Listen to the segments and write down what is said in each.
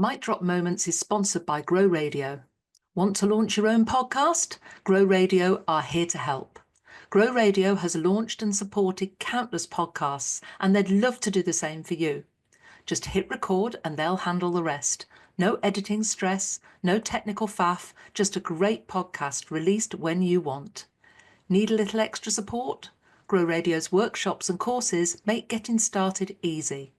Mic Drop Moments is sponsored by Grow Radio. Want to launch your own podcast? Grow Radio are here to help. Grow Radio has launched and supported countless podcasts, and they'd love to do the same for you. Just hit record and they'll handle the rest. No editing stress, no technical faff, just a great podcast released when you want. Need a little extra support? Grow Radio's workshops and courses make getting started easy.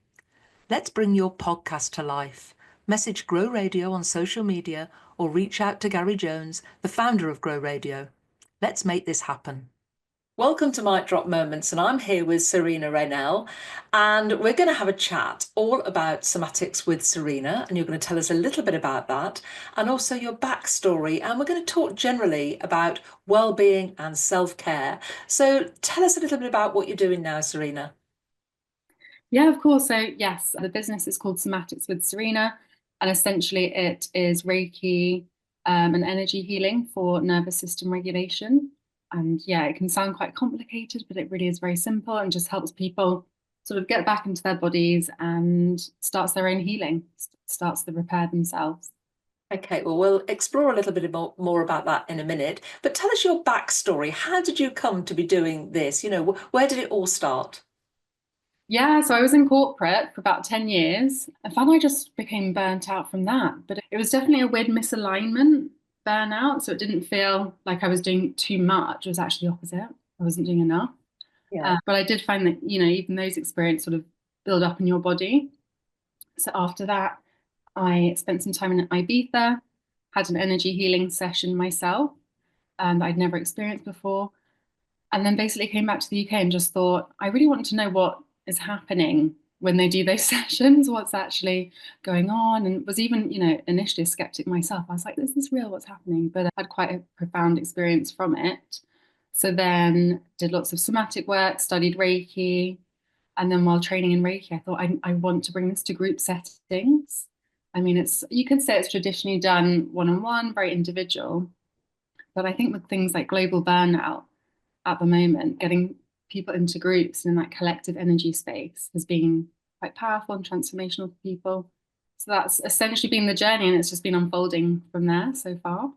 Let's bring your podcast to life. Message Grow Radio on social media or reach out to Gary Jones, the founder of Grow Radio. Let's make this happen. Welcome to Mic Drop Moments, and I'm here with Serena Reynell, and we're going to have a chat all about somatics with Serena, and you're going to tell us a little bit about that and also your backstory, and we're going to talk generally about well-being and self-care. So tell us a little bit about what you're doing now, Serena. Yeah, of course. So yes, the business is called Somatics with Serena, and essentially it is Reiki and energy healing for nervous system regulation. And yeah, it can sound quite complicated, but it really is very simple and just helps people sort of get back into their bodies and starts their own healing, starts the repair themselves. Okay, well, we'll explore a little bit more about that in a minute, but tell us your backstory. How did you come to be doing this? Where did it all start? Yeah, so I was in corporate for about 10 years. I found I just became burnt out from that, but it was definitely a weird misalignment burnout. So it didn't feel like I was doing too much. It was actually the opposite. I wasn't doing enough. Yeah. But I did find that, even those experiences sort of build up in your body. So after that, I spent some time in Ibiza, had an energy healing session myself that I'd never experienced before. And then basically came back to the UK and just thought, I really want to know what is happening when they do those sessions, what's actually going on, and was even, initially a skeptic myself. I was like, this is real, what's happening? But I had quite a profound experience from it. So then did lots of somatic work, studied Reiki, and then while training in Reiki, I thought I want to bring this to group settings. I mean, you could say it's traditionally done one-on-one, very individual, but I think with things like global burnout at the moment, getting people into groups and in that collective energy space has been quite powerful and transformational for people. So that's essentially been the journey, and it's just been unfolding from there so far.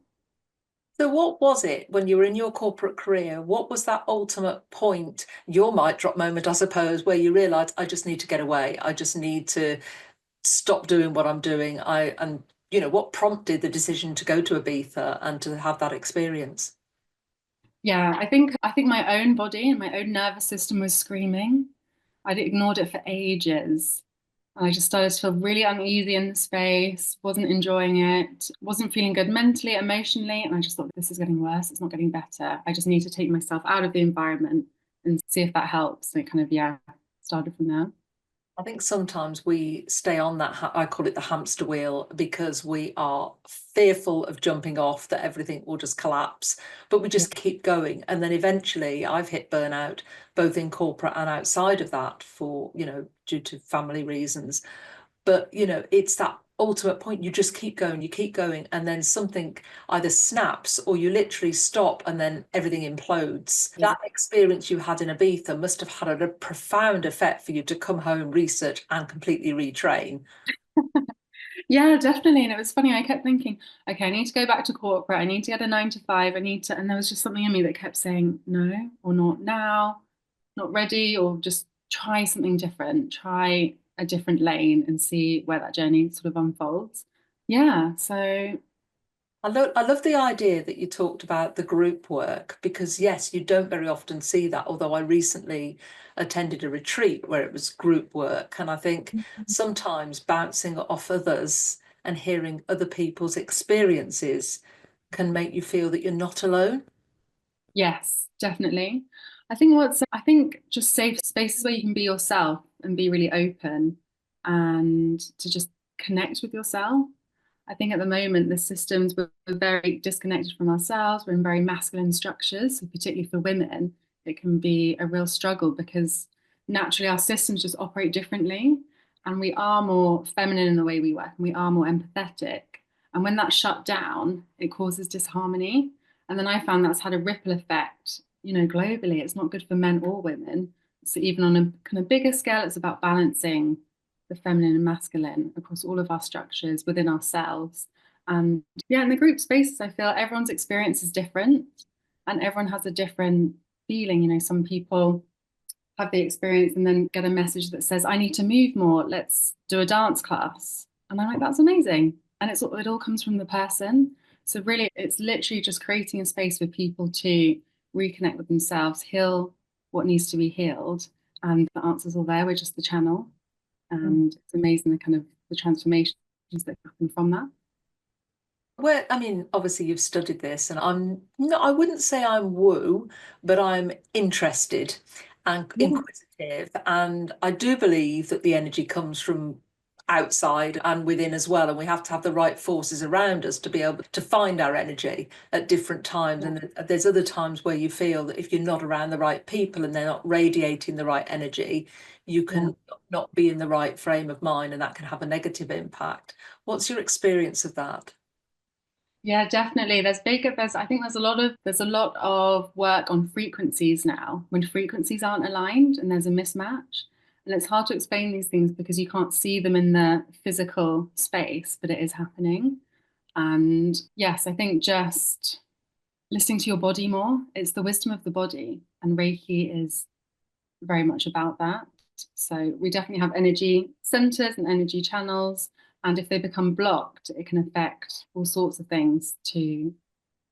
So what was it when you were in your corporate career? What was that ultimate point, your mic drop moment, I suppose, where you realised, I just need to get away. I just need to stop doing what I'm doing. What prompted the decision to go to Ibiza and to have that experience? Yeah, I think my own body and my own nervous system was screaming. I'd ignored it for ages. And I just started to feel really uneasy in the space, wasn't enjoying it, wasn't feeling good mentally, emotionally. And I just thought, this is getting worse. It's not getting better. I just need to take myself out of the environment and see if that helps. And it kind of, started from there. I think sometimes we stay on that, I call it the hamster wheel, because we are fearful of jumping off, that everything will just collapse, but we just keep going. And then eventually I've hit burnout, both in corporate and outside of that for, due to family reasons. But, it's that ultimate point. You just keep going, and then something either snaps or you literally stop and then everything implodes. Yeah. That experience you had in Ibiza must have had a profound effect for you to come home, research and completely retrain. Yeah, definitely. And it was funny, I kept thinking, okay, I need to go back to corporate, I need to get a 9 to 5, and there was just something in me that kept saying no, or not now, not ready, or just try something different, try a different lane and see where that journey sort of unfolds. Yeah, so I love the idea that you talked about the group work, because yes, you don't very often see that, although I recently attended a retreat where it was group work, and I think sometimes bouncing off others and hearing other people's experiences can make you feel that you're not alone. yes, definitely. I think just safe spaces where you can be yourself and be really open and to just connect with yourself. I think at the moment, the systems, we're very disconnected from ourselves. We're in very masculine structures, and particularly for women, it can be a real struggle because naturally our systems just operate differently, and we are more feminine in the way we work, and we are more empathetic. And when that's shut down, it causes disharmony. And then I found that's had a ripple effect, globally. It's not good for men or women. So even on a kind of bigger scale, it's about balancing the feminine and masculine across all of our structures within ourselves. And yeah, in the group spaces, I feel everyone's experience is different and everyone has a different feeling. You know, some people have the experience and then get a message that says, I need to move more, let's do a dance class. And I'm like, that's amazing. And it all comes from the person. So really, it's literally just creating a space for people to reconnect with themselves, heal what needs to be healed. And the answers are there. We're just the channel. And it's amazing the kind of the transformations that happen from that. Well, I mean, obviously you've studied this, and I wouldn't say I'm woo, but I'm interested and inquisitive. And I do believe that the energy comes from outside and within as well. And we have to have the right forces around us to be able to find our energy at different times. And there's other times where you feel that if you're not around the right people and they're not radiating the right energy, you can not be in the right frame of mind, and that can have a negative impact. What's your experience of that? Yeah, definitely. I think there's a lot of work on frequencies now when frequencies aren't aligned and there's a mismatch. And it's hard to explain these things because you can't see them in the physical space, but it is happening. And yes, I think just listening to your body more, it's the wisdom of the body. And Reiki is very much about that. So we definitely have energy centers and energy channels. And if they become blocked, it can affect all sorts of things on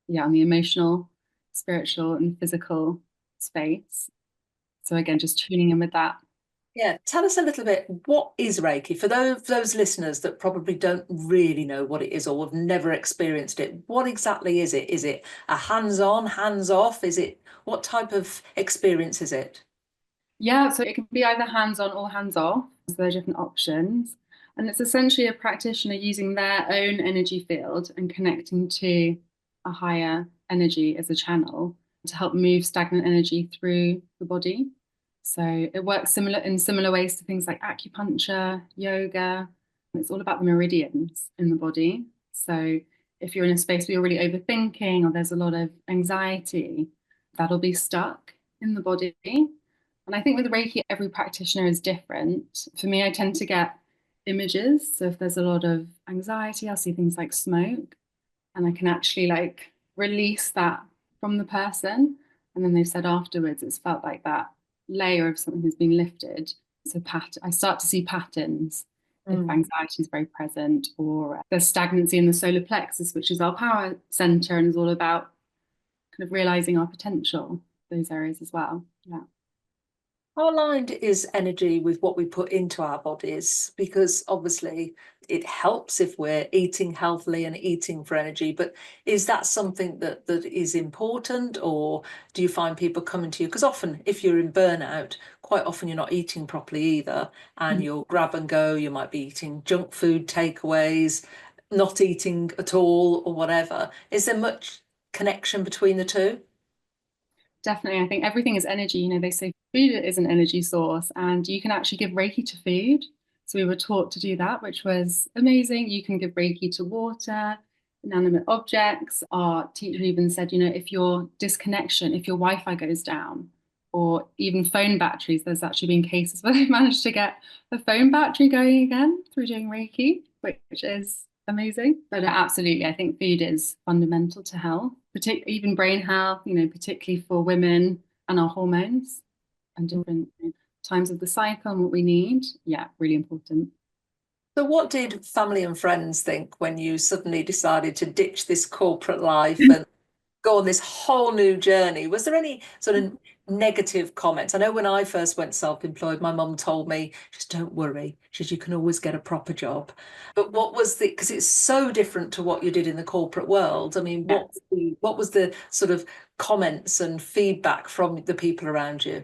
the emotional, spiritual, and physical space. So again, just tuning in with that. Yeah, tell us a little bit, what is Reiki? For those listeners that probably don't really know what it is or have never experienced it, what exactly is it? Is it a hands-on, hands-off? What type of experience is it? Yeah, so it can be either hands-on or hands-off. So there are different options. And it's essentially a practitioner using their own energy field and connecting to a higher energy as a channel to help move stagnant energy through the body. So it works in similar ways to things like acupuncture, yoga. It's all about the meridians in the body. So if you're in a space where you're really overthinking or there's a lot of anxiety, that'll be stuck in the body. And I think with Reiki, every practitioner is different. For me, I tend to get images. So if there's a lot of anxiety, I'll see things like smoke, and I can actually like release that from the person. And then they've said afterwards, it's felt like that layer of something has been lifted. So I start to see patterns if anxiety is very present, or there's stagnancy in the solar plexus, which is our power center and is all about kind of realizing our potential, those areas as well. Yeah. How aligned is energy with what we put into our bodies? Because obviously it helps if we're eating healthily and eating for energy, but is that something that is important, or do you find people coming to you? Because often if you're in burnout, quite often you're not eating properly either, and you'll grab and go, you might be eating junk food, takeaways, not eating at all or whatever. Is there much connection between the two? Definitely. I think everything is energy. You know, they say food is an energy source, and you can actually give Reiki to food. So we were taught to do that, which was amazing. You can give Reiki to water, inanimate objects. Our teacher even said, you know, if your Wi-Fi goes down, or even phone batteries, there's actually been cases where they've managed to get the phone battery going again through doing Reiki, which is amazing. But absolutely, I think food is fundamental to health, particularly even brain health, you know, particularly for women and our hormones and different times of the cycle and what we need. Yeah, really important. So what did family and friends think when you suddenly decided to ditch this corporate life and go on this whole new journey? Was there any sort of negative comments? I know when I first went self-employed, my mum told me, just don't worry. She said, you can always get a proper job. But because it's so different to what you did in the corporate world. I mean, Yes. what was the sort of comments and feedback from the people around you?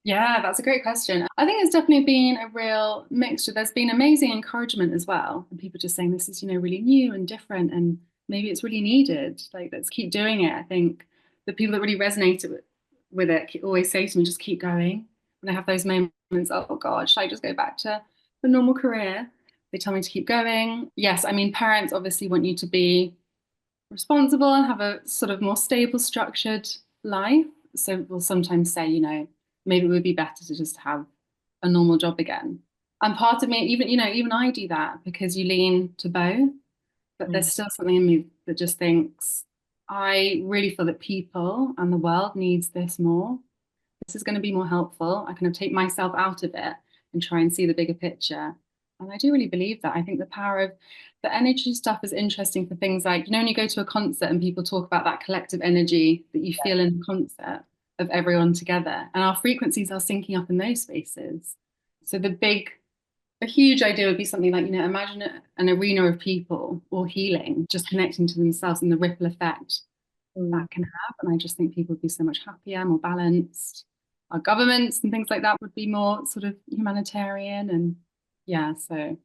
Yeah, that's a great question. I think it's definitely been a real mixture. There's been amazing encouragement as well, and people just saying this is, you know, really new and different, and maybe it's really needed. Like, let's keep doing it. I think the people that really resonated with it always say to me, just keep going. When I have those moments, oh God, should I just go back to the normal career? They tell me to keep going. Yes, I mean, parents obviously want you to be responsible and have a sort of more stable, structured life. So we'll sometimes say, you know, maybe it would be better to just have a normal job again. And part of me, even I do that, because you lean to both, but there's Mm. still something in me that just thinks, I really feel that people and the world needs this more. This is going to be more helpful. I kind of take myself out of it and try and see the bigger picture. And I do really believe that. I think the power of the energy stuff is interesting for things like, when you go to a concert and people talk about that collective energy that you feel in the concert of everyone together, and our frequencies are syncing up in those spaces. So a huge idea would be something like, imagine an arena of people all healing, just connecting to themselves, and the ripple effect Mm. that can have. And I just think people would be so much happier, more balanced. Our governments and things like that would be more sort of humanitarian. And yeah, so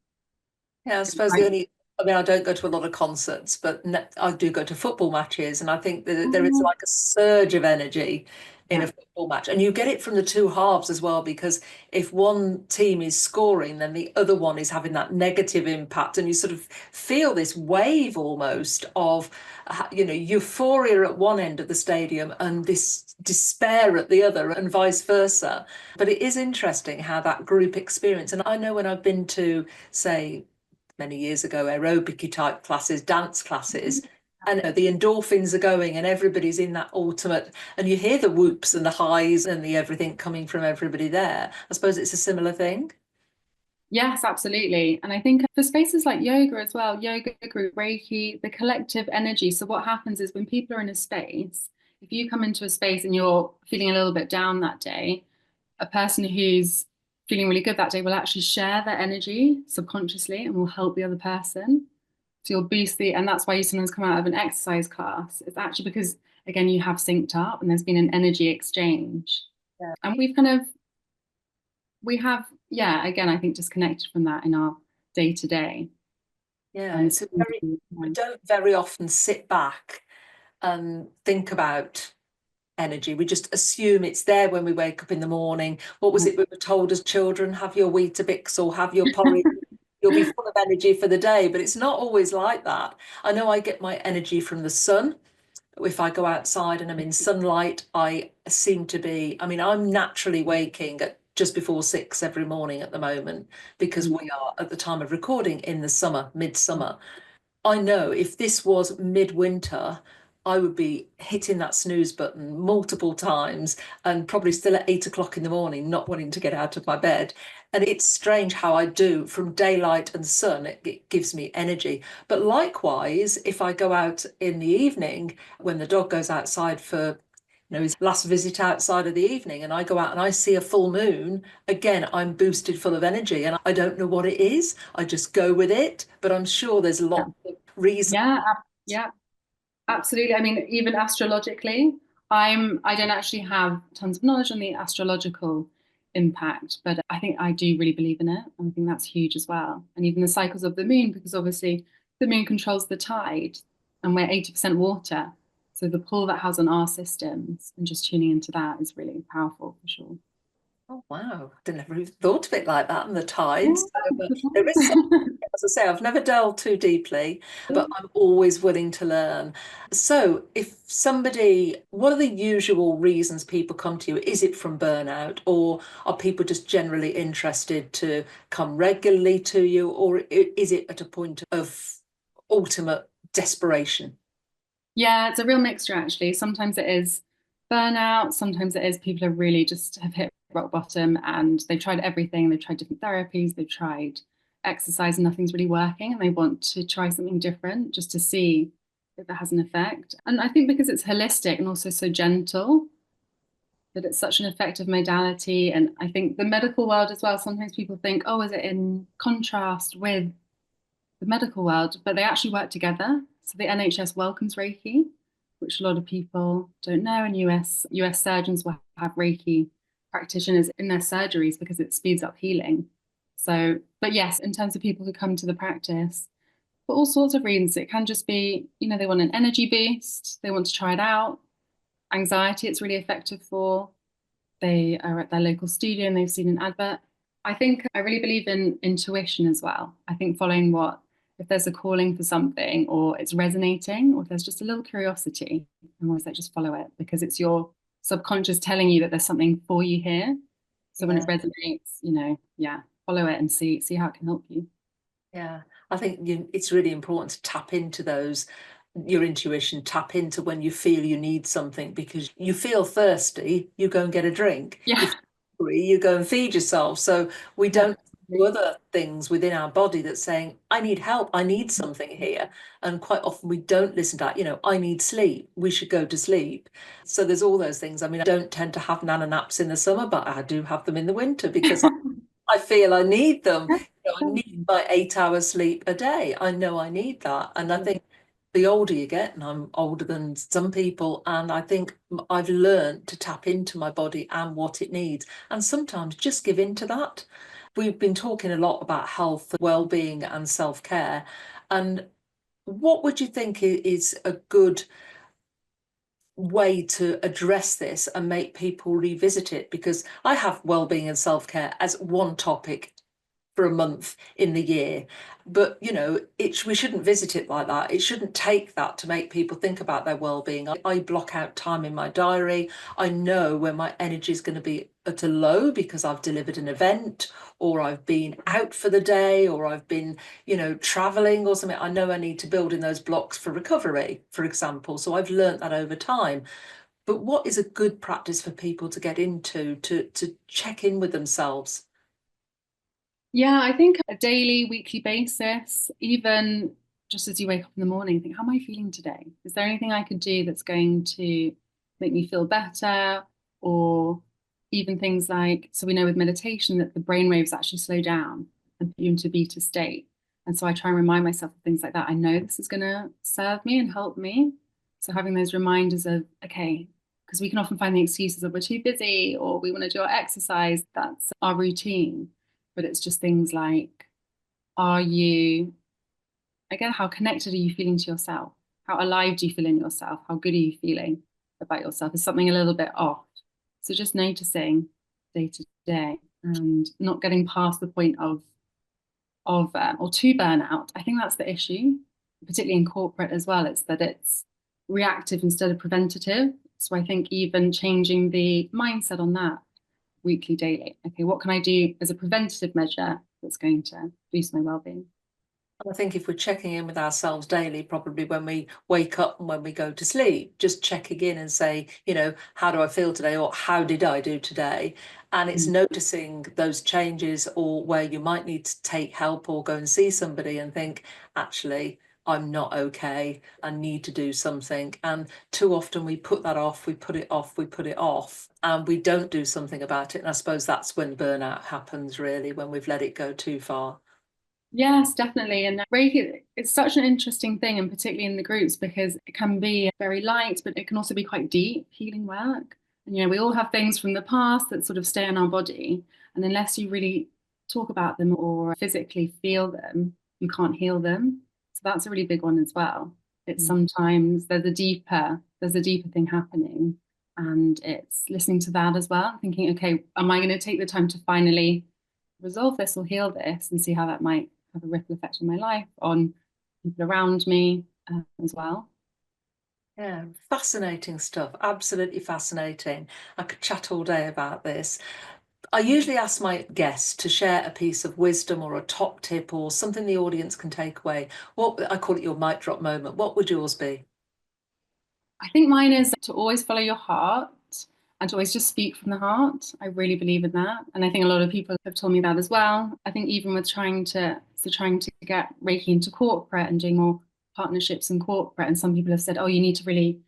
Yeah, I suppose I mean, I don't go to a lot of concerts, but I do go to football matches, and I think that there is oh, like a surge of energy in a yeah, football match, and you get it from the two halves as well, because if one team is scoring, then the other one is having that negative impact, and you sort of feel this wave almost of, euphoria at one end of the stadium and this despair at the other, and vice versa. But it is interesting how that group experience, and I know when I've been to, say, many years ago, aerobic type classes, dance classes, and the endorphins are going and everybody's in that ultimate, and you hear the whoops and the highs and the everything coming from everybody there. I suppose it's a similar thing. yes, absolutely. And I think for spaces like yoga as well, yoga group, Reiki, the collective energy. So what happens is when people are in a space, if you come into a space and you're feeling a little bit down that day, a person who's feeling really good that day will actually share their energy subconsciously and will help the other person. So you'll boost and that's why you sometimes come out of an exercise class. It's actually because, again, you have synced up and there's been an energy exchange. Yeah. And we have, yeah, again, I think disconnected from that in our day to day. Yeah, And it's a very, we don't very often sit back and think about energy. We just assume it's there when we wake up in the morning. What was it we were told as children? Have your Weetabix or have your porridge. You'll be full of energy for the day, but it's not always like that. I know I get my energy from the sun. If I go outside and I'm in sunlight, I seem to be, I mean, I'm naturally waking at just before 6 every morning at the moment, because we are at the time of recording in the summer, midsummer. I know if this was midwinter, I would be hitting that snooze button multiple times and probably still at 8 o'clock in the morning, not wanting to get out of my bed. And it's strange how I do from daylight and sun, it gives me energy. But likewise, if I go out in the evening when the dog goes outside for his last visit outside of the evening, and I go out and I see a full moon, again, I'm boosted full of energy, and I don't know what it is. I just go with it, but I'm sure there's a yeah, lot of reasons. yeah, absolutely. I mean, even astrologically, I don't actually have tons of knowledge on the astrological impact, but I think I do really believe in it. And I think that's huge as well. And even the cycles of the moon, because obviously the moon controls the tide and we're 80% water. So the pull that has on our systems and just tuning into that is really powerful for sure. Oh, wow. I never even thought of it like that, and the tides. So, there is some, Yeah. as I say, I've never delved too deeply, but I'm always willing to learn. So, if somebody, what are the usual reasons people come to you? Is it from burnout, or are people just generally interested to come regularly to you, or is it at a point of ultimate desperation? Yeah, it's a real mixture actually. Sometimes it is burnout, sometimes it is people are really just have hit rock bottom and they've tried everything, they've tried different therapies, they've tried exercise and nothing's really working and they want to try something different just to see if it has an effect. And I think because it's holistic and also so gentle, that it's such an effective modality. And I think the medical world as well, sometimes people think, oh, is it in contrast with the medical world, but they actually work together. So the NHS welcomes Reiki, which a lot of people don't know, and US surgeons will have Reiki practitioners in their surgeries because it speeds up healing. So, but yes, in terms of people who come to the practice for all sorts of reasons, it can just be, they want an energy boost, they want to try it out. Anxiety, it's really effective for. They are at their local studio and they've seen an advert. I think I really believe in intuition as well. I think following if there's a calling for something or it's resonating or if there's just a little curiosity, I'm always like, just follow it because it's your subconscious telling you that there's something for you here. So when Yeah. it resonates, yeah, follow it and see how it can help you. Yeah, I think it's really important to tap into your intuition, tap into when you feel you need something, because you feel thirsty, you go and get a drink. Yeah. You feel hungry, you go and feed yourself. So we don't do other things within our body that's saying, I need help, I need something here. And quite often we don't listen to that. I need sleep, we should go to sleep. So there's all those things. I mean, I don't tend to have nana naps in the summer, but I do have them in the winter because I feel I need them. I need my 8 hours sleep a day. I know I need that. And I think the older you get, and I'm older than some people, and I think I've learned to tap into my body and what it needs, and sometimes just give in to that. We've been talking a lot about health, well-being, and self-care. And what would you think is a good way to address this and make people revisit it? Because I have well-being and self-care as one topic for a month in the year, but we shouldn't visit it like that. It shouldn't take that to make people think about their well-being. I block out time in my diary. I know when my energy is going to be at a low because I've delivered an event, or I've been out for the day, or I've been traveling or something. I know I need to build in those blocks for recovery, for example. So I've learned that over time. But what is a good practice for people to get into to check in with themselves? Yeah, I think a daily, weekly basis, even just as you wake up in the morning, think, how am I feeling today? Is there anything I could do that's going to make me feel better? Or even things like, so we know with meditation that the brain waves actually slow down and put you into beta state. And so I try and remind myself of things like that. I know this is going to serve me and help me. So having those reminders of, okay, because we can often find the excuses of we're too busy or we want to do our exercise. That's our routine. But it's just things like, again, how connected are you feeling to yourself? How alive do you feel in yourself? How good are you feeling about yourself? Is something a little bit off? So just noticing day to day and not getting past the point of or to burnout. I think that's the issue, particularly in corporate as well. It's that it's reactive instead of preventative. So I think even changing the mindset on that weekly, daily. Okay, what can I do as a preventative measure that's going to boost my well-being? I think if we're checking in with ourselves daily, probably when we wake up and when we go to sleep, just checking in and say, how do I feel today, or how did I do today? And it's noticing those changes, or where you might need to take help or go and see somebody and think, actually, I'm not okay. I need to do something. And too often we put that off, we put it off, and we don't do something about it. And I suppose that's when burnout happens, really, when we've let it go too far. Yes, definitely. And Reiki, it's such an interesting thing, and particularly in the groups, because it can be very light, but it can also be quite deep healing work. And, we all have things from the past that sort of stay in our body. And unless you really talk about them or physically feel them, you can't heal them. So that's a really big one as well. It's sometimes there's a deeper thing happening. And it's listening to that as well, thinking, okay, am I going to take the time to finally resolve this or heal this, and see how that might have a ripple effect on my life, on people around me as well. Yeah, fascinating stuff. Absolutely fascinating. I could chat all day about this. I usually ask my guests to share a piece of wisdom or a top tip or something the audience can take away. I call it your mic drop moment. What would yours be? I think mine is to always follow your heart and to always just speak from the heart. I really believe in that. And I think a lot of people have told me that as well. I think even with trying to get Reiki into corporate and doing more partnerships in corporate, and some people have said, oh, you need to really,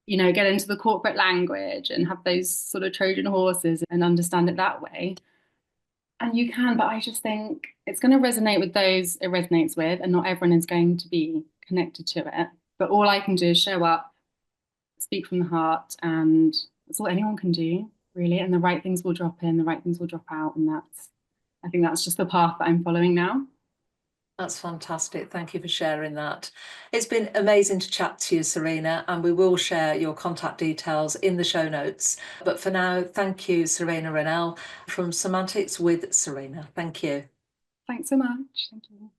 get into the corporate language and have those sort of Trojan horses and understand it that way. And you can, but I just think it's going to resonate with those it resonates with, and not everyone is going to be connected to it. But all I can do is show up, speak from the heart, and that's all anyone can do, really. And the right things will drop in, the right things will drop out. And I think that's just the path that I'm following now. That's fantastic. Thank you for sharing that. It's been amazing to chat to you, Serena, and we will share your contact details in the show notes. But for now, thank you, Serena Reynell from Semantics with Serena. Thank you. Thanks so much. Thank you.